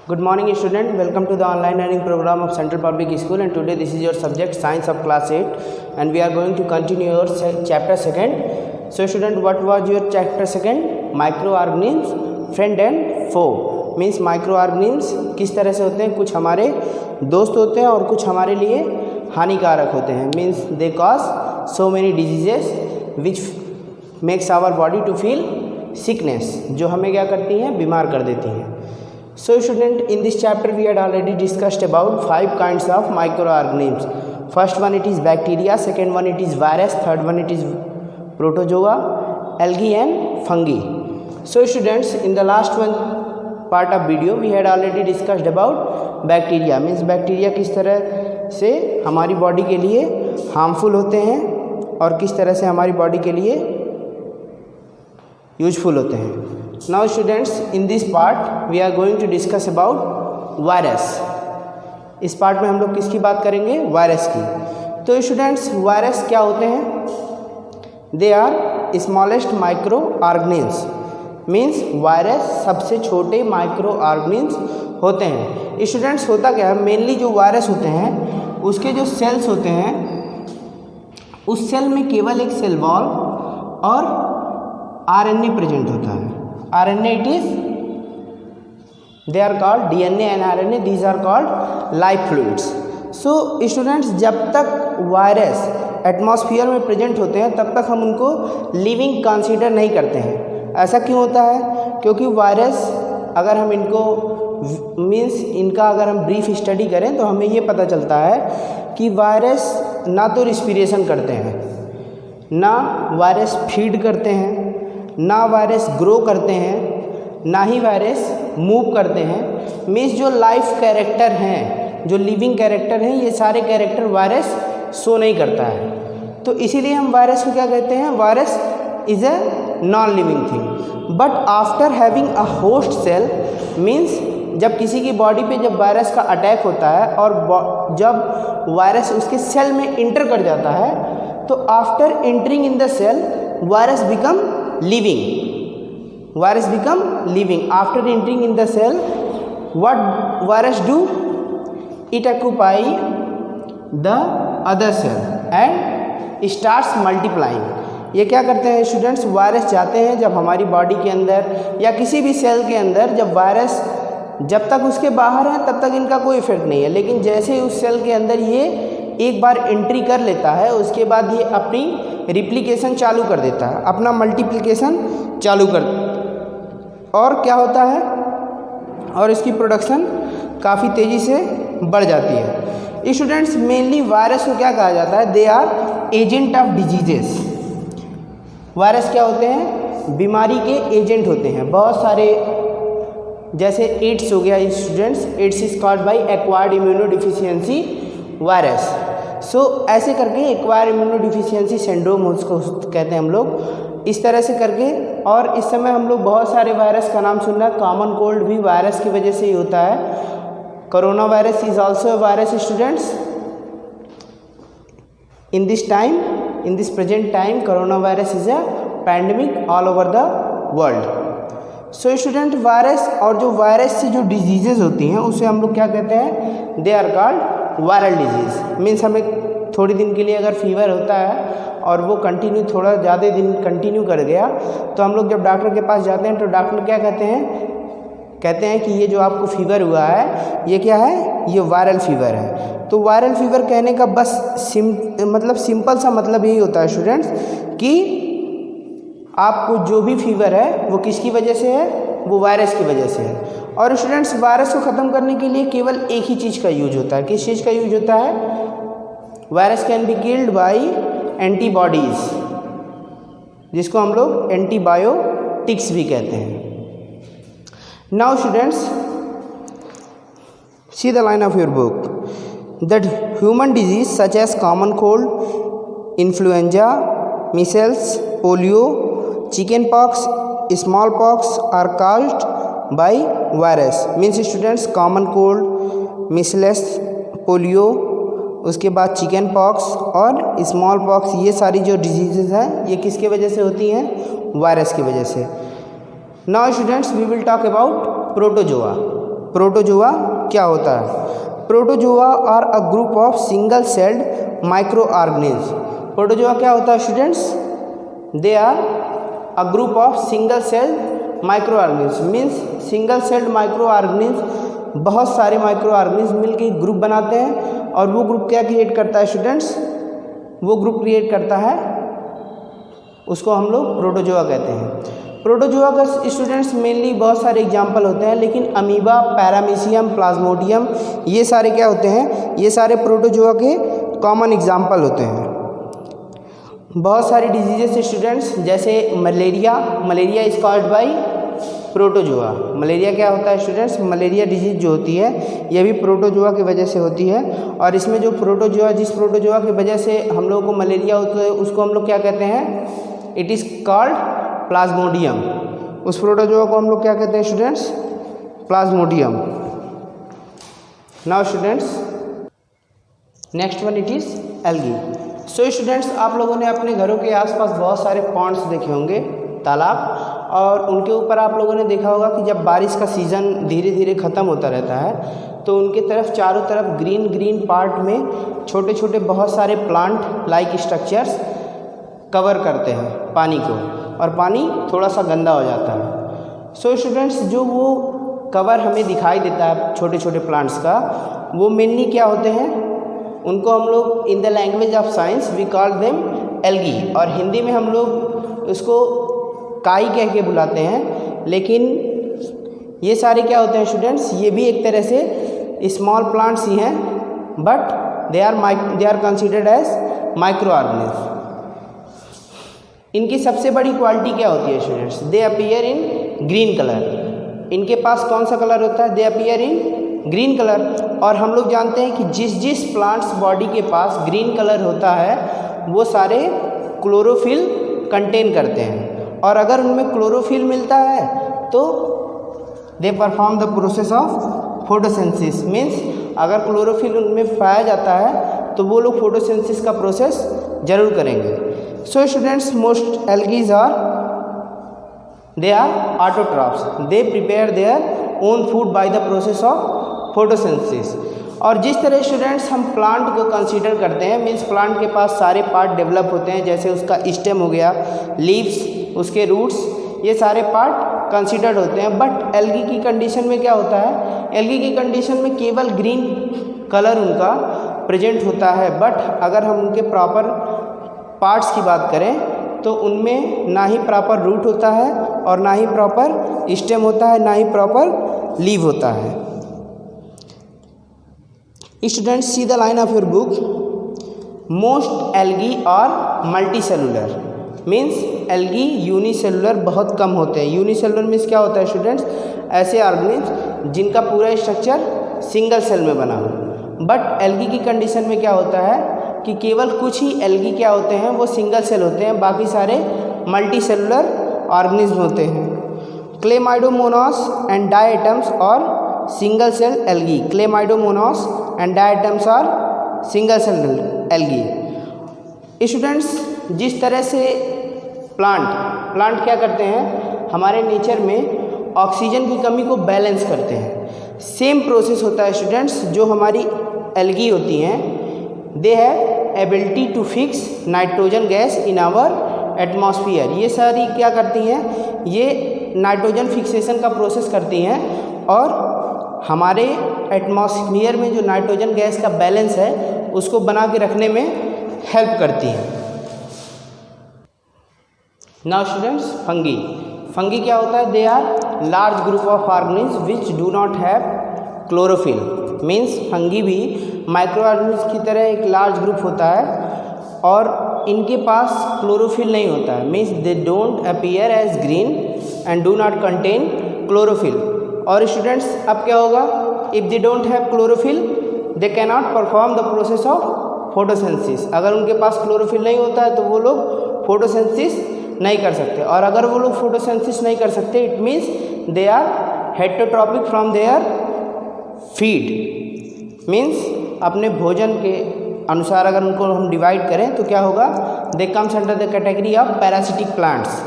Good morning student, welcome to the online learning program of Central Public School, and today this is your subject science of class 8 and we are going to continue your chapter 2nd. So student, what was your chapter 2nd? Microorganisms, friend and foe. Means microorganisms किस तरह से होते हैं, कुछ हमारे दोस्त होते हैं और कुछ हमारे लिए हानिकारक होते हैं. Means they cause so many diseases which makes our body to feel sickness, जो हमें क्या करती हैं, बीमार कर देती हैं. So student, in this chapter we had already discussed about 5 kinds of microorganisms. First one it is bacteria, second one it is virus, third one it is protozoa, algae and fungi. So students, in the last one part of video we had already discussed about bacteria. Means bacteria किस तरह से हमारी body के लिए harmful होते हैं और किस तरह से हमारी बॉडी के लिए यूजफुल होते हैं. Now students, in this part we are going to discuss about virus. इस पार्ट में हम लोग किसकी बात करेंगे, वायरस की. तो स्टूडेंट्स, वायरस क्या होते हैं? They are smallest micro organisms. Means virus सबसे छोटे माइक्रो ऑर्गेनिम्स होते हैं. स्टूडेंट्स, होता क्या है, मेनली जो वायरस होते हैं उसके जो सेल्स होते हैं उस सेल में केवल एक सेल वॉल और आरएनए प्रेजेंट होता है. RNA it is, they are called DNA and RNA, these are called life fluids. So students, जब तक वायरस एटमॉस्फेयर में प्रेजेंट होते हैं तब तक हम उनको लिविंग कंसीडर नहीं करते हैं. ऐसा क्यों होता है? क्योंकि वायरस अगर हम इनको इनका अगर हम ब्रीफ स्टडी करें तो हमें ये पता चलता है कि वायरस ना तो रिस्पिरेशन करते हैं, ना वायरस फीड करते हैं, ना वायरस ग्रो करते हैं, ना ही वायरस मूव करते हैं. मीन्स जो लाइफ कैरेक्टर हैं, जो लिविंग कैरेक्टर हैं, ये सारे कैरेक्टर वायरस शो नहीं करता है. तो इसीलिए हम वायरस को क्या कहते हैं, virus is a non living thing. But after having a host cell, means जब किसी की बॉडी पे जब वायरस का अटैक होता है और जब वायरस उसके सेल में इंटर कर जाता है तो after entering in the cell virus become living. Virus become living. After entering in the cell, what virus do? It occupy the other cell and starts multiplying. ये क्या करते हैं स्टूडेंट्स, वायरस जाते हैं जब हमारी बॉडी के अंदर या किसी भी सेल के अंदर, जब वायरस जब तक उसके बाहर है तब तक इनका कोई इफेक्ट नहीं है. लेकिन जैसे ही उस सेल के अंदर ये एक बार एंट्री कर लेता है उसके बाद ये अपनी रिप्लिकेशन चालू कर देता है, अपना मल्टीप्लिकेशन चालू कर, और क्या होता है, और इसकी प्रोडक्शन काफ़ी तेज़ी से बढ़ जाती है. स्टूडेंट्स, मेनली वायरस को क्या कहा जाता है, they are agent of diseases. Virus क्या होते हैं, बीमारी के एजेंट होते हैं. बहुत सारे, जैसे एड्स हो गया students, AIDS is called by acquired immuno deficiency virus. So ऐसे करके एक्वायर इम्यूनो डिफिशियंसी सिंड्रोम उसको कहते हैं हम लोग, इस तरह से करके. और इस समय हम लोग बहुत सारे वायरस का नाम सुन रहे हैं. कॉमन कोल्ड भी वायरस की वजह से ही होता है. Corona virus is also a virus students. In this present time corona virus is a pandemic all over the world. So student, virus और जो वायरस से जो डिजीजेज होती हैं उसे हम लोग क्या कहते हैं, they are called viral disease. Means हमें थोड़ी दिन के लिए अगर फीवर होता है और वो कंटिन्यू थोड़ा ज़्यादा दिन कंटिन्यू कर गया तो हम लोग जब डॉक्टर के पास जाते हैं तो डॉक्टर क्या कहते हैं कि ये जो आपको फीवर हुआ है ये क्या है, ये वायरल फीवर है. तो वायरल फीवर कहने का बस सिंपल सा मतलब यही होता है स्टूडेंट्स कि आपको जो भी फीवर है वो किसकी वजह से है, वो वायरस की वजह से है. और स्टूडेंट्स, वायरस को ख़त्म करने के लिए केवल एक ही चीज़ का यूज होता है. किस चीज़ का यूज होता है, virus can be killed by antibodies, जिसको हम लोग एंटीबायोटिक्स भी कहते हैं. Now students, see the line of your book that human disease such as common cold, influenza, measles, polio, chicken pox, small pox are caused by virus. Means students, common cold, measles, polio, उसके बाद chicken pox और small pox, ये सारी जो diseases हैं ये किसके वजह से होती हैं, वायरस की वजह से. Now students, we will talk about protozoa. Protozoa क्या होता है? Protozoa are a group of single celled micro organism. Protozoa क्या होता है students? They are a group of single celled micro organism. Means single celled micro organism, बहुत सारे micro organism मिलकर एक ग्रुप बनाते हैं और वो ग्रुप क्या क्रिएट करता है स्टूडेंट्स? वो ग्रुप क्रिएट करता है, उसको हम लोग प्रोटोजोआ कहते हैं। प्रोटोजोआ का स्टूडेंट्स मेनली बहुत सारे एग्जाम्पल होते हैं, लेकिन अमीबा, पैरामीशियम, प्लाज्मोडियम, ये सारे क्या होते हैं? ये सारे प्रोटोजोआ के कॉमन एग्जाम्पल होते हैं। बहुत सारी डिजीजेस स्टूडेंट्स, जैसे malaria is caused by protozoa. Malaria क्या होता है स्टूडेंट्स? मलेरिया डिजीज जो होती है ये भी प्रोटोजोआ की वजह से होती है। और इसमें जो प्रोटोजोआ, जिस प्रोटोजोआ की वजह से हम लोगों को मलेरिया होता है, उसको हम लोग क्या कहते हैं? It is called Plasmodium. उस प्रोटोजोआ को हम लोग क्या कहते हैं students? Plasmodium. Now students, next one it is algae. So students, आप लोगों ने अपने घरों के आसपास बहुत सारे पॉन्ड्स देखे होंगे, तालाब, और उनके ऊपर आप लोगों ने देखा होगा कि जब बारिश का सीज़न धीरे धीरे ख़त्म होता रहता है तो उनके तरफ चारों तरफ ग्रीन ग्रीन पार्ट में छोटे छोटे बहुत सारे प्लांट लाइक स्ट्रक्चर्स कवर करते हैं पानी को, और पानी थोड़ा सा गंदा हो जाता है। सो स्टूडेंट्स, जो वो कवर हमें दिखाई देता है छोटे छोटे प्लांट्स का, वो मेनली क्या होते हैं? उनको हम लोग in the language of science we call them algae, और हिंदी में हम लोग उसको काई कह के बुलाते हैं। लेकिन ये सारे क्या होते हैं स्टूडेंट्स? ये भी एक तरह से स्मॉल प्लांट्स ही हैं, but they are considered as micro organism. इनकी सबसे बड़ी क्वालिटी क्या होती है students? They appear in green colour. इनके पास कौन सा कलर होता है? They appear in green colour. और हम लोग जानते हैं कि जिस जिस प्लांट्स बॉडी के पास ग्रीन कलर होता है वो सारे क्लोरोफिल कंटेन करते हैं, और अगर उनमें क्लोरोफिल मिलता है तो they perform the process of photosynthesis. Means अगर क्लोरोफिल उनमें पाया जाता है तो वो लोग फोटोसिंथेसिस का प्रोसेस जरूर करेंगे। So students, most algaes they are autotrophs. They prepare their own food by the process of photosynthesis. और जिस तरह स्टूडेंट्स हम प्लांट को कंसीडर करते हैं, मीन्स प्लांट के पास सारे पार्ट डेवलप होते हैं, जैसे उसका स्टेम हो गया, लीव्स, उसके रूट्स, ये सारे पार्ट कंसीडर्ड होते हैं। बट एल्गी की कंडीशन में क्या होता है? एल्गी की कंडीशन में केवल ग्रीन कलर उनका प्रेजेंट होता है, बट अगर हम उनके प्रॉपर पार्ट्स की बात करें तो उनमें ना ही प्रॉपर रूट होता है और ना ही प्रॉपर स्टेम होता है, ना ही प्रॉपर लीव होता है। Students, see the line of your book. Most algae are multicellular. Means algae unicellular बहुत कम होते हैं। यूनिसेलुलर मीन्स क्या होता है स्टूडेंट्स? ऐसे ऑर्गेनिज्म जिनका पूरा स्ट्रक्चर सिंगल सेल में बना हो। बट एल्गी की कंडीशन में क्या होता है कि केवल कुछ ही एल्गी क्या होते हैं? वो सिंगल सेल होते हैं, बाकी सारे मल्टी सेलुलर ऑर्गेनिज्म होते हैं। क्लेमाइडोमोनास एंड डायटम्स और single cell algae. Chlamydomonas and diatoms और सिंगल सेल एल्गी। स्टूडेंट्स, जिस तरह से प्लांट क्या करते हैं? हमारे नेचर में ऑक्सीजन की कमी को बैलेंस करते हैं। सेम प्रोसेस होता है स्टूडेंट्स जो हमारी एल्गी होती हैं। They have ability to fix nitrogen gas in our atmosphere. ये सारी क्या करती हैं? ये नाइट्रोजन फिक्सेशन का प्रोसेस करती हैं और हमारे एटमॉस्फेयर में जो नाइट्रोजन गैस का बैलेंस है उसको बना के रखने में हेल्प करती हैं। नाउ स्टूडेंट्स, फंगी क्या होता है? They are large group of organism which do not have chlorophyll. Means fungi भी माइक्रो ऑर्गेनिज्म की तरह एक लार्ज ग्रुप होता है और इनके पास क्लोरोफिल नहीं होता है। Means they don't appear as green and do not contain chlorophyll. और स्टूडेंट्स, अब क्या होगा? If they don't have chlorophyll they can not perform the process of photosynthesis. अगर उनके पास क्लोरोफिल नहीं होता है तो वो लोग फोटोसिंथेसिस नहीं कर सकते, और अगर वो लोग फोटोसिंथेसिस नहीं कर सकते it means they are heterotropic from their feed. मीन्स अपने भोजन के अनुसार अगर उनको हम डिवाइड करें तो क्या होगा? They comes under the category of parasitic plants.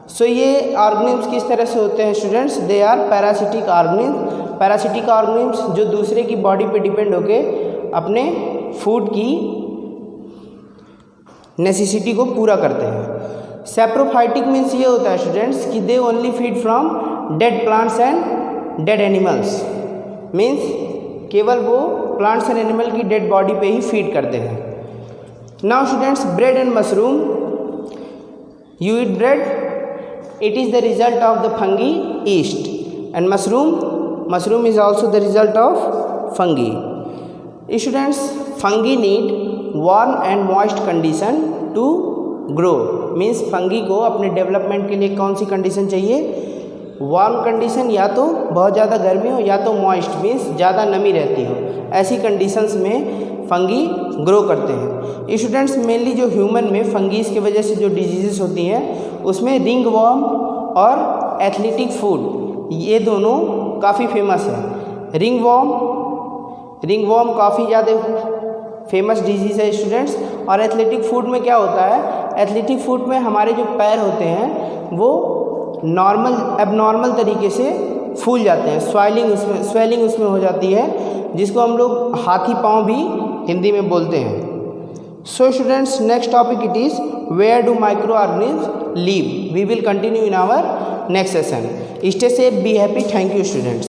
So ये ऑर्गेनिम्स किस तरह से होते हैं students? They are parasitic organisms. Parasitic organisms जो दूसरे की बॉडी पे डिपेंड होके अपने फूड की नेसेसिटी को पूरा करते हैं। सैप्रोफाइटिक मीन्स ये होता है स्टूडेंट्स कि they only feed from dead plants and dead animals. Means केवल वो प्लांट्स एंड एनिमल की डेड बॉडी पे ही फीड करते हैं। Now students, bread and mushroom, you eat bread, it is the result of the fungi yeast, and mushroom is also the result of fungi. Students, fungi need warm and moist condition to grow. Means fungi को अपने development के लिए कौन सी condition चाहिए? Warm condition, या तो बहुत ज़्यादा गर्मी हो या तो मॉइस्ट मीन्स ज़्यादा नमी रहती हो, ऐसी कंडीशंस में फंगी ग्रो करते हैं। स्टूडेंट्स, मेनली जो ह्यूमन में फंगीज की वजह से जो डिजीज़ होती हैं उसमें रिंग वॉर्म और एथलेटिक फूड, ये दोनों काफ़ी फेमस है। रिंग वॉर्म काफ़ी ज़्यादा फेमस डिजीज़ है स्टूडेंट्स। और एथलेटिक फूड में क्या होता है? एथलेटिक फूड में हमारे जो पैर होते हैं वो एबनॉर्मल तरीके से फूल जाते हैं, स्वेलिंग उसमें हो जाती है, जिसको हम लोग हाथी पाँव भी हिंदी में बोलते हैं। So students, next topic it is where do micro organism live. We will continue in our next session. Stay safe, be happy. Thank you students.